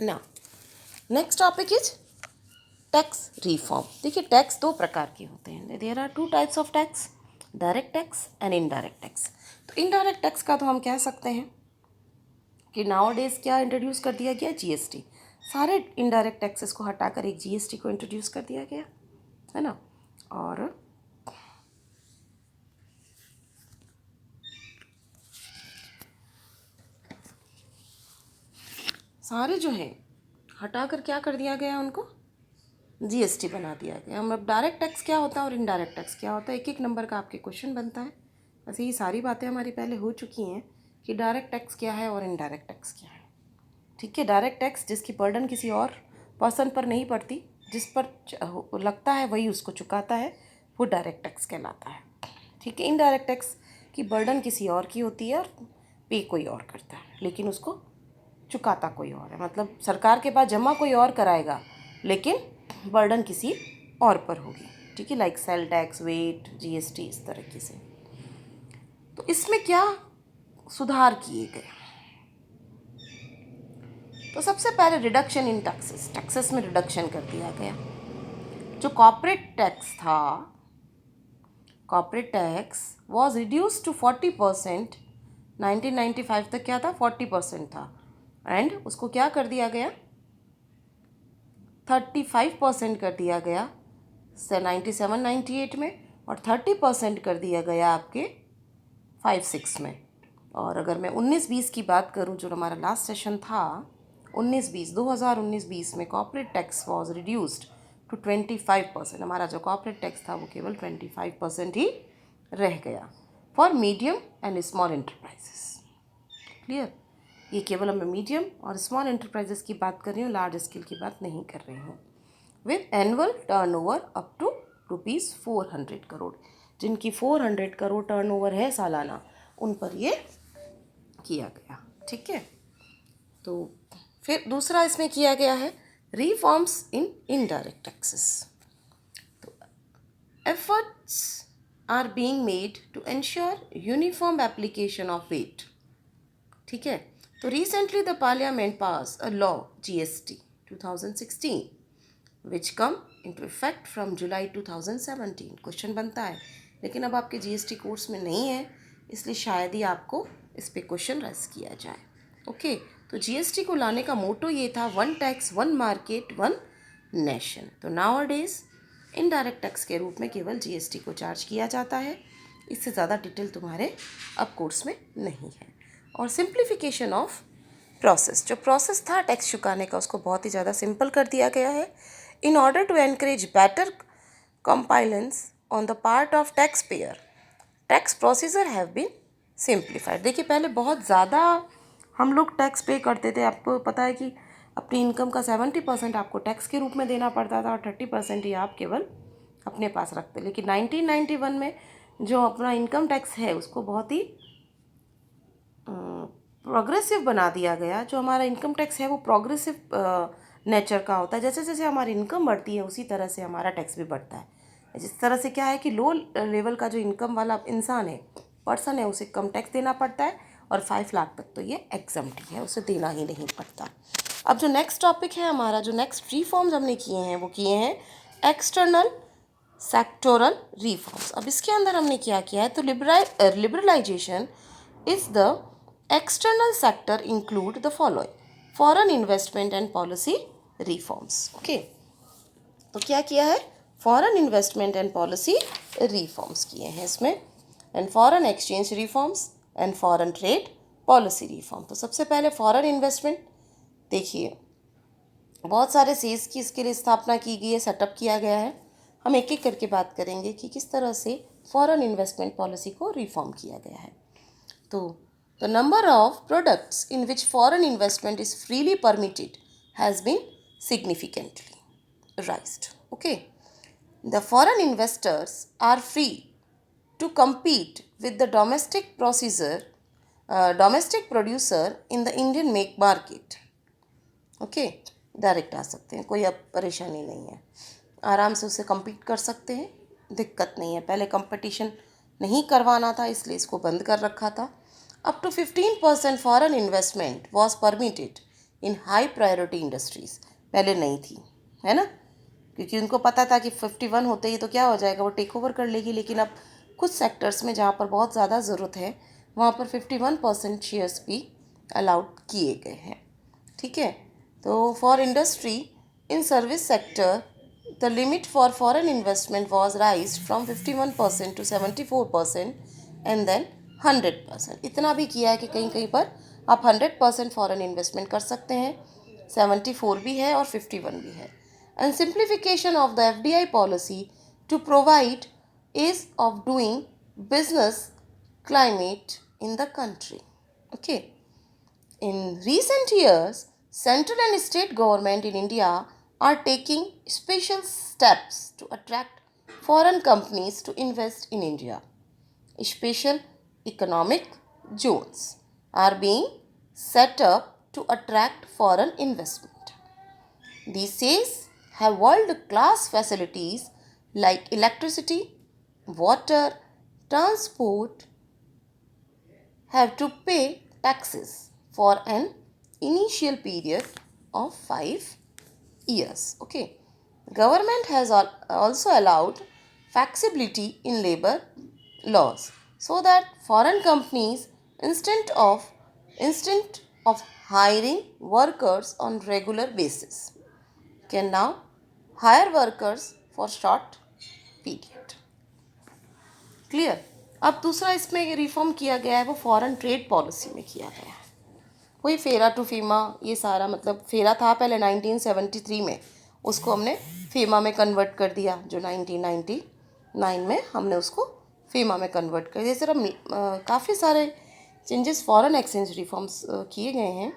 ना next topic is tax reform. देखिए tax दो प्रकार के होते हैं, there are two types of tax, direct tax and indirect tax. तो इनडायरेक्ट टैक्स का तो हम कह सकते हैं कि नाउ डेज क्या इंट्रोड्यूस कर दिया गया, जीएसटी। सारे इनडायरेक्ट टैक्सेस को हटाकर एक जीएसटी को इंट्रोड्यूस कर दिया गया है ना। और सारे जो है हटाकर क्या कर दिया गया, उनको जीएसटी बना दिया गया। हम अब डायरेक्ट टैक्स क्या होता है और इनडायरेक्ट टैक्स क्या होता है, एक एक नंबर का आपके क्वेश्चन बनता है। वैसे ये सारी बातें हमारी पहले हो चुकी हैं कि डायरेक्ट टैक्स क्या है और इनडायरेक्ट टैक्स क्या है। ठीक है, डायरेक्ट टैक्स जिसकी बर्डन किसी और पर्सन पर नहीं पड़ती, जिस पर लगता है वही उसको चुकाता है, वो डायरेक्ट टैक्स कहलाता है। ठीक है, इनडायरेक्ट टैक्स की बर्डन किसी और की होती है और पे कोई और करता है, लेकिन उसको चुकाता कोई और है। मतलब सरकार के पास जमा कोई और कराएगा लेकिन बर्डन किसी और पर होगी। ठीक है, like sale tax, VAT, GST, इस तरीके से। तो इसमें क्या सुधार किए गए, तो सबसे पहले रिडक्शन इन टैक्सेस, टैक्सेस में रिडक्शन कर दिया गया। जो कॉर्पोरेट टैक्स था, corporate tax was reduce to 40%। 1995 तक क्या था, 40% था, एंड उसको क्या कर दिया गया, 35% कर दिया गया 97-98 में, और 30% कर दिया गया आपके 5-6 में। और अगर मैं 19-20 की बात करूं, जो हमारा लास्ट सेशन था 2019-20 में corporate tax was reduced to 25%। हमारा जो कॉर्पोरेट टैक्स था वो केवल 25% ही रह गया for medium and small enterprises. Clear, ये केवल मैं मीडियम और स्मॉल एंटरप्राइजेस की बात कर रही हूँ, लार्ज स्केल की बात नहीं कर रही हूँ। With annual turnover up to ₹400 crore, जिनकी 400 करोड़ टर्नओवर है सालाना, उन पर ये किया गया। ठीक है, तो फिर दूसरा इसमें किया गया है रिफॉर्म्स इन इनडायरेक्ट टैक्सेस। तो efforts are being made to ensure uniform application of VAT. ठीक है, तो recently the parliament pass a law GST 2016 which come into effect from July 2017। Question बनता है, लेकिन अब आपके जीएसटी कोर्स में नहीं है, इसलिए शायद ही आपको इस पे क्वेश्चन रेस किया जाए। ओके, तो जीएसटी को लाने का मोटो ये था, one tax one market one nation. तो नाउ डेज इनडायरेक्ट टैक्स के रूप में केवल जीएसटी को चार्ज किया जाता है, इससे ज़्यादा डिटेल तुम्हारे अब कोर्स में नहीं है। और सिंप्लीफिकेशन ऑफ प्रोसेस, जो प्रोसेस था टैक्स चुकाने का, उसको बहुत ही ज़्यादा सिंपल कर दिया गया है in order to encourage better compliance on the part of taxpayer. Tax procedure have been simplified. देखिए पहले बहुत ज़्यादा हम लोग टैक्स पे करते थे, आपको पता है कि अपनी इनकम का 70% आपको टैक्स के रूप में देना पड़ता था और 30% ही आप केवल अपने पास रखते। लेकिन 1991 में जो अपना इनकम टैक्स है उसको बहुत ही प्रोग्रेसिव बना दिया गया। जो हमारा इनकम टैक्स है वो प्रोग्रेसिव नेचर का होता है, जैसे जैसे हमारी इनकम बढ़ती है उसी तरह से हमारा टैक्स भी बढ़ता है। जिस तरह से क्या है कि लो लेवल का जो इनकम वाला इंसान है, पर्सन है, उसे कम टैक्स देना पड़ता है, और 5 लाख तक तो ये एग्जम्प्ट ही है, उसे देना ही नहीं पड़ता। अब जो नेक्स्ट टॉपिक है हमारा, जो नेक्स्ट रिफॉर्म्स हमने किए हैं वो किए हैं एक्सटर्नल सेक्टोरल रिफॉर्म्स। अब इसके अंदर हमने क्या किया है, तो liberalisation is the external sector include the following: foreign investment and policy reforms. Okay, तो क्या किया है, foreign investment and policy reforms किए हैं इसमें, and foreign exchange reforms and foreign trade policy reform। तो सबसे पहले foreign investment, देखिए बहुत सारे सेज की इसके लिए स्थापना की गई है, सेटअप किया गया है। हम एक एक करके बात करेंगे कि किस तरह से फॉरेन इन्वेस्टमेंट पॉलिसी को रिफॉर्म किया गया है। तो the number of products in which foreign investment is freely permitted has been significantly raised. Okay, the foreign investors are free to compete with the domestic producer in the Indian make market. Okay, direct आ सकते हैं, कोई अब परेशानी नहीं है, आराम से उसे compete कर सकते हैं, दिक्कत नहीं है। पहले कंपटीशन नहीं करवाना था इसलिए इसको बंद कर रखा था। Up to 15% foreign investment was permitted in high priority industries, पहले नहीं थी, है ना, क्योंकि उनको पता था कि 51 होते ही तो क्या हो जाएगा, वो टेक ओवर कर लेगी। लेकिन अब कुछ सेक्टर्स में जहाँ पर बहुत ज़्यादा ज़रूरत है वहाँ पर 51% शेयर्स भी अलाउड किए गए हैं। ठीक है, तो for industry in service sector the limit for foreign investment was raise from 51% to 74% and then 100%। इतना भी किया है कि कहीं कहीं पर आप 100% फॉरेन इन्वेस्टमेंट कर सकते हैं, 74 भी है और 51 भी है। And simplification of the FDI policy to provide ease of doing business climate in the country. Okay. In recent years, central and state government in India are taking special steps to attract foreign companies to invest in India. Special economic zones are being set up to attract foreign investment. These cities have world-class facilities like electricity, water, transport, have to pay taxes for an initial period of 5 years. Okay. Government has also allowed flexibility in labor laws so that foreign companies instead of hiring workers on regular basis can now hire workers for short period. Clear. अब दूसरा इसमें reform किया गया है वो foreign trade policy में किया गया है। वही फेरा टू फीमा, ये सारा मतलब फेरा था पहले 1973 में, उसको हमने फीमा में कन्वर्ट कर दिया, जो 1999 में हमने उसको फीमा में कन्वर्ट कर दिया। सिर्फ काफ़ी सारे चेंजेस फॉरेन एक्सचेंज रिफॉर्म्स किए गए हैं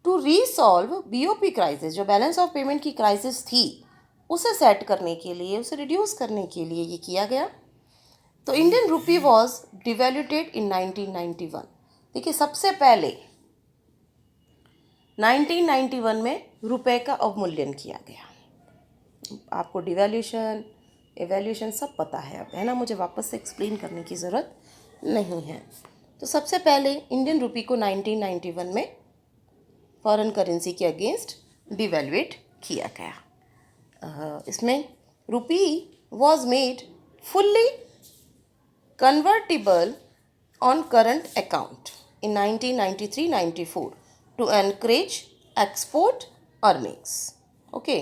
टू रीसॉल्व बीओपी क्राइसिस, जो बैलेंस ऑफ पेमेंट की क्राइसिस थी उसे सेट करने के लिए, उसे रिड्यूस करने के लिए ये किया गया। तो इंडियन रूपी वॉज डिवैल्यूटेड इन 1991। देखिए सबसे पहले 1991 में रुपए का अवमूल्यन किया गया। आपको डिवैल्यूशन एवैल्यूशन सब पता है अब, है ना, मुझे वापस से एक्सप्लेन करने की ज़रूरत नहीं है। तो सबसे पहले इंडियन रूपी को 1991 में फॉरेन करेंसी के अगेंस्ट डिवैल्यूएट किया गया। इसमें rupee was made fully convertible on current account in 1993-94 to encourage export earnings. Okay,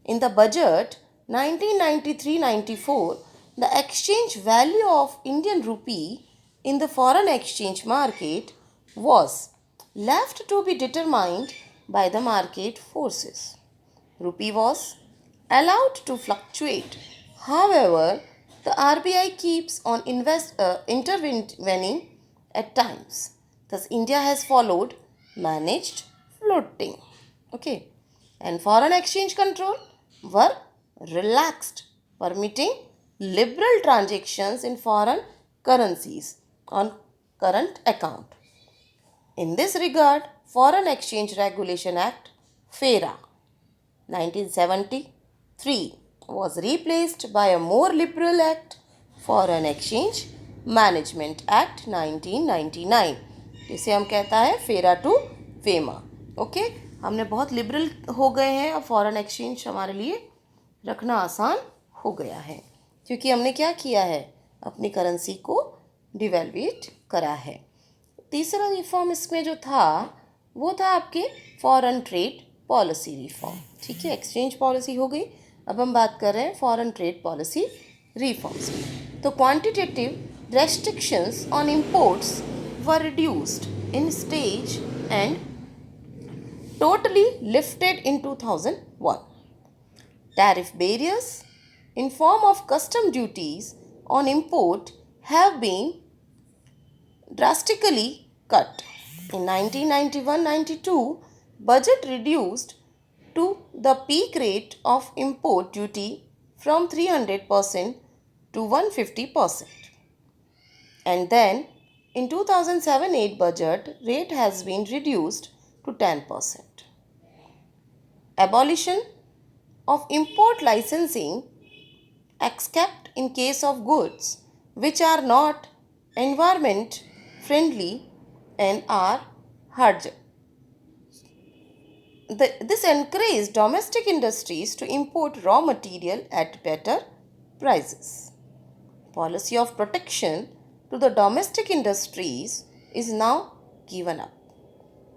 in the budget 1993-94, the exchange value of Indian rupee in the foreign exchange market was left to be determined by the market forces. Rupee was allowed to fluctuate. However, the RBI keeps on intervening at times. Thus, India has followed managed floating. Okay, and foreign exchange control were relaxed, permitting liberal transactions in foreign currencies on current account. In this regard, Foreign Exchange Regulation Act (FERA) 1973 was replaced by a more liberal act, Foreign Exchange Management Act 1999, जिसे हम कहता है फेरा to FEMA. Okay, हमने बहुत liberal हो गए हैं, अब फॉरेन एक्सचेंज हमारे लिए रखना आसान हो गया है, क्योंकि हमने क्या किया है, अपनी करेंसी को डिवैल्यूएट करा है। तीसरा रिफॉर्म इसमें जो था वो था आपके फॉरेन ट्रेड पॉलिसी रिफॉर्म। ठीक है, एक्सचेंज पॉलिसी हो गई, अब हम बात कर रहे हैं फॉरेन ट्रेड पॉलिसी रिफॉर्म्स की। तो quantitative restrictions on imports were reduced in stage and totally lifted in 2001. Tariff barriers in form of custom duties on import have been drastically cut. In 1991-92, budget reduced to the peak rate of import duty from 300% to 150%. And then in 2007-8 budget, rate has been reduced to 10%. Abolition of import licensing except in case of goods which are not environment friendly and are hazardous. this encouraged domestic industries to import raw material at better prices. Policy of protection to the domestic industries is now given up.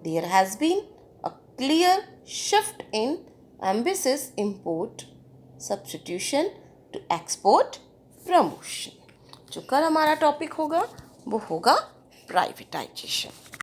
There has been a clear shift in emphasis import substitution to export promotion. जो कल हमारा topic होगा वो होगा privatisation.